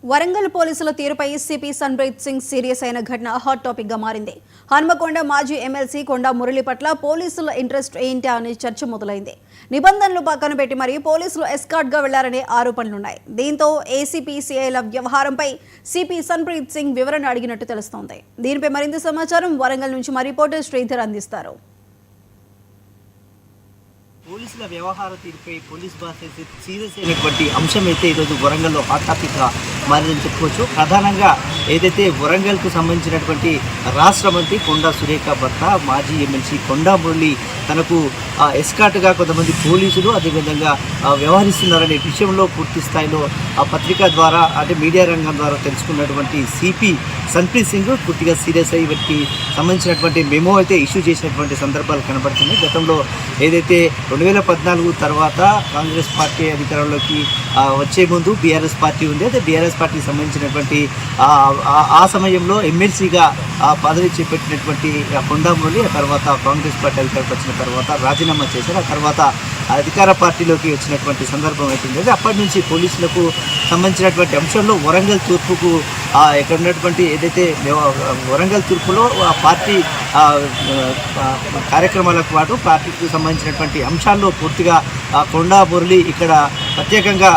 వరంగల్ పోలీసుల తీరుపై CP Sanpreet Singh serious అయిన ఘటన హాట్ టాపిక్ గా మారింది. హన్మకొండ మాజీ ఎమ్మెల్సీ కొండా మురళి పట్ల పోలీసుల ఇంట్రెస్ట్ ఏంటి అనే చర్చ మొదలైంది. నిబంధనలు పక్కన పెట్టి మరీ పోలీసులు ఎస్కార్ట్ గా వెళ్లారనే ఆరోపణలున్నాయి. దీంతో ఏసీపీ సిఐల వ్యవహారంపై సిపి సన్ప్రీత్ సింగ్ వివరణ అడిగినట్టు తెలుస్తోంది. దీనిపై మరింత సమాచారం వరంగల్ నుంచి మా రిపోర్టర్ శ్రీధర్ అందిస్తారు. పోలీసుల వ్యవహార తీరుపై పోలీస్ బాస్ సీరియస్ అయినటువంటి అంశం అయితే ఈరోజు వరంగల్లో హాట్ టాపిక్గా మారిందని చెప్పుకోవచ్చు. ప్రధానంగా ఏదైతే వరంగల్కు సంబంధించినటువంటి రాష్ట్ర మంత్రి కొండా సురేఖ భర్త మాజీ ఎమ్మెల్సీ కొండా మురళి తనకు ఎస్కార్ట్గా కొంతమంది పోలీసులు అదేవిధంగా వ్యవహరిస్తున్నారనే విషయంలో పూర్తి స్థాయిలో ఆ పత్రిక ద్వారా అంటే మీడియా రంగం ద్వారా తెలుసుకున్నటువంటి సిపి సన్ప్రీత్ సింగ్ పూర్తిగా సీరియస్ అయ్యి వీటికి సంబంధించినటువంటి మెమో అయితే ఇష్యూ చేసినటువంటి సందర్భాలు కనబడుతుంది. గతంలో ఏదైతే 2014 తర్వాత కాంగ్రెస్ పార్టీ అధికారంలోకి వచ్చే ముందు బీఆర్ఎస్ పార్టీ ఉంది. అయితే బీఆర్ఎస్ పార్టీకి సంబంధించినటువంటి ఆ సమయంలో ఎమ్మెల్సీగా పదవి చేపట్టినటువంటి కొండా మురళి ఆ తర్వాత కాంగ్రెస్ పార్టీ అధికారంలోకి వచ్చిన తర్వాత రాజీనామా చేశారు. ఆ తర్వాత అధికార పార్టీలోకి వచ్చినటువంటి సందర్భం అవుతుంది. అప్పటి నుంచి పోలీసులకు సంబంధించినటువంటి అంశంలో వరంగల్ తూర్పుకు ఇక్కడ ఉన్నటువంటి ఏదైతే వరంగల్ తూర్పులో పార్టీ కార్యక్రమాలకు పాటు పార్టీకి సంబంధించినటువంటి అంశాల్లో పూర్తిగా కొండా మురళి ఇక్కడ ప్రత్యేకంగా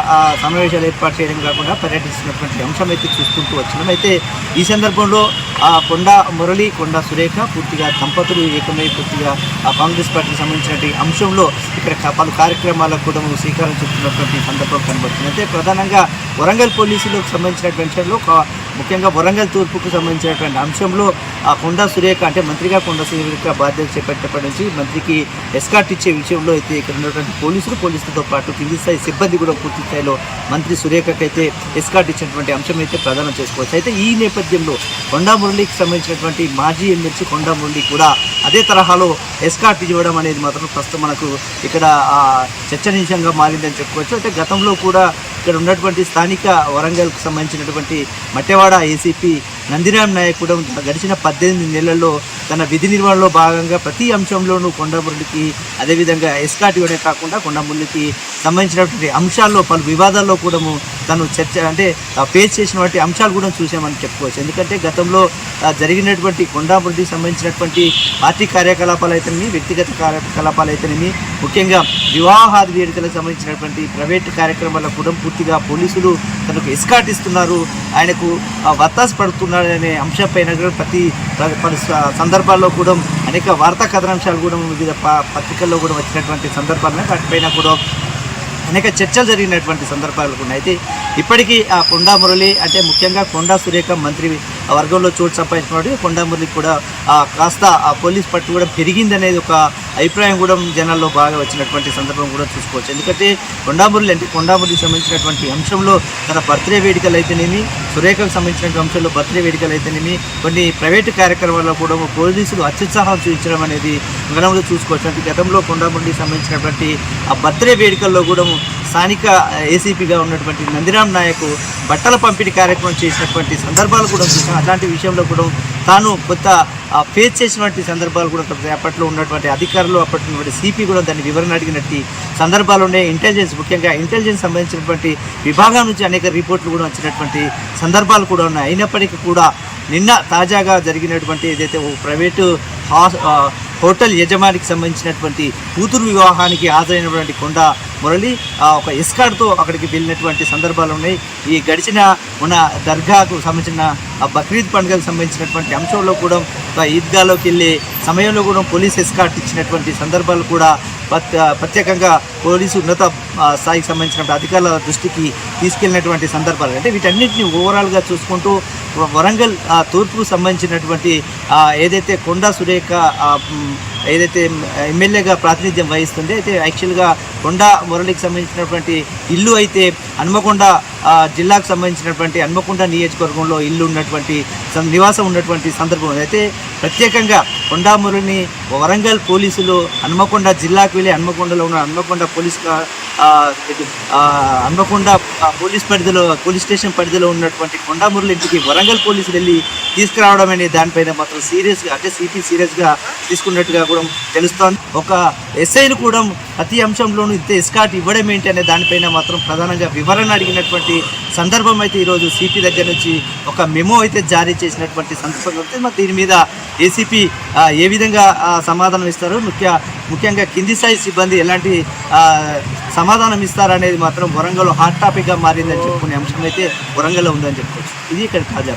సమావేశాలు ఏర్పాటు చేయడం కాకుండా పర్యటిస్తున్నటువంటి అంశం అయితే చూసుకుంటూ వచ్చినాం. అయితే ఈ సందర్భంలో కొండా మురళి కొండా సురేఖ పూర్తిగా దంపతులు ఏకమై పూర్తిగా కాంగ్రెస్ పార్టీకి సంబంధించినటువంటి అంశంలో ఇక్కడ పలు కార్యక్రమాలకు కూడా శ్రీకారం చుట్టున్నటువంటి సందర్భం కనబడుతుంది. అయితే ప్రధానంగా వరంగల్ పోలీసులకు సంబంధించినటువంటి అంశంలో ముఖ్యంగా వరంగల్ తూర్పుకు సంబంధించినటువంటి అంశంలో కొండా సురేఖ అంటే మంత్రిగా కొండా సురేఖ బాధ్యత చేపట్టేప్పటి నుంచి మంత్రికి ఎస్కార్ట్ ఇచ్చే విషయంలో అయితే ఇక్కడ ఉన్నటువంటి పోలీసులతో పాటు కింది స్థాయి సిబ్బంది కూడా పూర్తి స్థాయిలో మంత్రి సురేఖకి అయితే ఎస్కార్ట్ ఇచ్చినటువంటి అంశం అయితే ప్రధానం చేసుకోవచ్చు. అయితే ఈ నేపథ్యంలో కొండా మురళికి సంబంధించినటువంటి మాజీ ఎమ్మెల్సీ కొండా మురళి కూడా అదే తరహాలో ఎస్కార్ట్ ఇవ్వడం అనేది మాత్రం ప్రస్తుతం మనకు ఇక్కడ చర్చనీయాంశంగా మారిందని చెప్పుకోవచ్చు. అయితే గతంలో కూడా ఇక్కడ ఉన్నటువంటి స్థానిక వరంగల్కు సంబంధించినటువంటి మట్టెవాడ ఏసీపీ నందిరామ్ నాయక్ కూడా గడిచిన 18 నెలల్లో తన విధి నిర్వహణలో భాగంగా ప్రతి అంశంలోనూ కొండా మురళికి అదేవిధంగా ఎస్కార్ట్ ఇవ్వడే కాకుండా కొండా మురళికి సంబంధించినటువంటి అంశాల్లో పలు వివాదాల్లో కూడా తను చర్చ అంటే ఫేస్ చేసినటువంటి అంశాలు కూడా చూసామని చెప్పుకోవచ్చు. ఎందుకంటే గతంలో జరిగినటువంటి కొండా మురళికి సంబంధించినటువంటి పార్టీ కార్యకలాపాలు అయితేనేమి వ్యక్తిగత కార్యకలాపాలు అయితేనేమి ముఖ్యంగా వివాహాది వేడుకలకు సంబంధించినటువంటి ప్రైవేట్ కార్యక్రమాలకు కూడా పూర్తిగా పోలీసులు తనకు ఎస్కార్ట్ ఇస్తున్నారు, ఆయనకు వత్తాసు పడుతున్నారనే అంశంపైన కూడా పలు సందర్భాల్లో కూడా అనేక వార్తా కథనాంశాలు కూడా వివిధ పత్రికల్లో కూడా వచ్చినటువంటి సందర్భాలను వాటిపైన కూడా అనేక చర్చలు జరిగినటువంటి సందర్భాలు ఉన్నాయి. అయితే ఇప్పటికీ ఆ కొండా మురళి అంటే ముఖ్యంగా కొండా సురేఖ మంత్రి వర్గంలో చోటు సంపాదించినటువంటి కొండా మురళి కూడా కాస్త ఆ పోలీస్ పట్టు కూడా పెరిగిందనేది ఒక అభిప్రాయం కూడా జనాల్లో బాగా వచ్చినటువంటి సందర్భం కూడా చూసుకోవచ్చు. ఎందుకంటే కొండా మురళికి సంబంధించినటువంటి అంశంలో తన బర్త్డే వేడుకలు అయితేనేమి, సురేఖకు సంబంధించినటువంటి అంశంలో బర్త్డే వేడుకలు అయితేనేమి, కొన్ని ప్రైవేటు కార్యక్రమాల్లో కూడా పోలీసులు అత్యుత్సాహం చూపించడం అనేది గతంలో చూసుకోవచ్చు. అంటే గతంలో కొండా మురళికి సంబంధించినటువంటి ఆ బర్త్డే వేడుకల్లో కూడా స్థానిక ఏసీపీగా ఉన్నటువంటి నందిరామ్ నాయక్ బట్టల పంపిణీ కార్యక్రమం చేసినటువంటి సందర్భాలు కూడా చూసాం. అట్లాంటి విషయంలో కూడా తాను కొత్త ఫేస్ చేసినటువంటి సందర్భాలు కూడా అప్పట్లో ఉన్నటువంటి అధికారులు అప్పట్లో ఉన్నటువంటి సిపి కూడా దాన్ని వివరణ అడిగినట్టు సందర్భాలు ఉన్నాయి. ముఖ్యంగా ఇంటెలిజెన్స్ సంబంధించినటువంటి విభాగం నుంచి అనేక రిపోర్ట్లు కూడా వచ్చినటువంటి సందర్భాలు కూడా ఉన్నాయి. అయినప్పటికీ కూడా నిన్న తాజాగా జరిగినటువంటి ఏదైతే ప్రైవేటు హోటల్ యజమానికి సంబంధించినటువంటి కూతురు వివాహానికి హాజరైనటువంటి కొండా మురళి ఒక ఎస్కార్ట్తో అక్కడికి వెళ్ళినటువంటి సందర్భాలు ఉన్నాయి. ఈ గడిచిన ఉన్న దర్గాకు సంబంధించిన బక్రీద్ పండుగకు సంబంధించినటువంటి అంశంలో కూడా ఈద్గాలోకి వెళ్ళే సమయంలో కూడా పోలీస్ ఎస్కార్ట్ ఇచ్చినటువంటి సందర్భాలు కూడా ప్రత్యేకంగా పోలీసు ఉన్నత స్థాయికి సంబంధించిన అధికారుల దృష్టికి తీసుకెళ్ళినటువంటి సందర్భాలు. అంటే వీటన్నిటిని ఓవరాల్గా చూసుకుంటూ వరంగల్ తూర్పుకు సంబంధించినటువంటి ఏదైతే కొండా సురేఖ ఏదైతే ఎమ్మెల్యేగా ప్రాతినిధ్యం వహిస్తుంది, అయితే యాక్చువల్గా కొండా మురళికి సంబంధించినటువంటి ఇల్లు అయితే హన్మకొండ జిల్లాకు సంబంధించినటువంటి హన్మకొండ నియోజకవర్గంలో ఇల్లు ఉన్నటువంటి నివాసం ఉన్నటువంటి సందర్భం. అయితే ప్రత్యేకంగా కొండా మురళిని వరంగల్ పోలీసులు హన్మకొండ జిల్లాకు వెళ్ళి హన్మకొండలో ఉన్న Hanamkonda police Hanamkonda police station పరిధిలో ఉన్నటువంటి కొండా మురళి ఇంటికి వరంగల్ పోలీసులు వెళ్ళి తీసుకురావడం అనే దానిపైన మాత్రం సీరియస్గా అంటే సిపి సీరియస్గా తీసుకున్నట్టుగా కూడా తెలుస్తోంది. ఒక ఎస్ఐను కూడా ప్రతి అంశంలోనూ ఇంత ఎస్కాట్ ఇవ్వడం ఏంటి అనే దానిపైన మాత్రం ప్రధానంగా వివరణ అడిగినటువంటి సందర్భం అయితే ఈరోజు సిపి దగ్గర నుంచి ఒక మెమో అయితే జారీ చేసినటువంటి సందర్భం అయితే మరి దీని మీద ఏసీపీ ఏ విధంగా సమాధానం ఇస్తారు, ముఖ్యంగా కింది స్థాయి సిబ్బంది ఎలాంటి సమాధానం ఇస్తారనేది మాత్రం వరంగల్లో హాట్ టాపిక్గా మారిందని చెప్పుకునే అంశం అయితే వరంగల్లో ఉందని చెప్పుకోవచ్చు. ఇది ఇక్కడ తాజా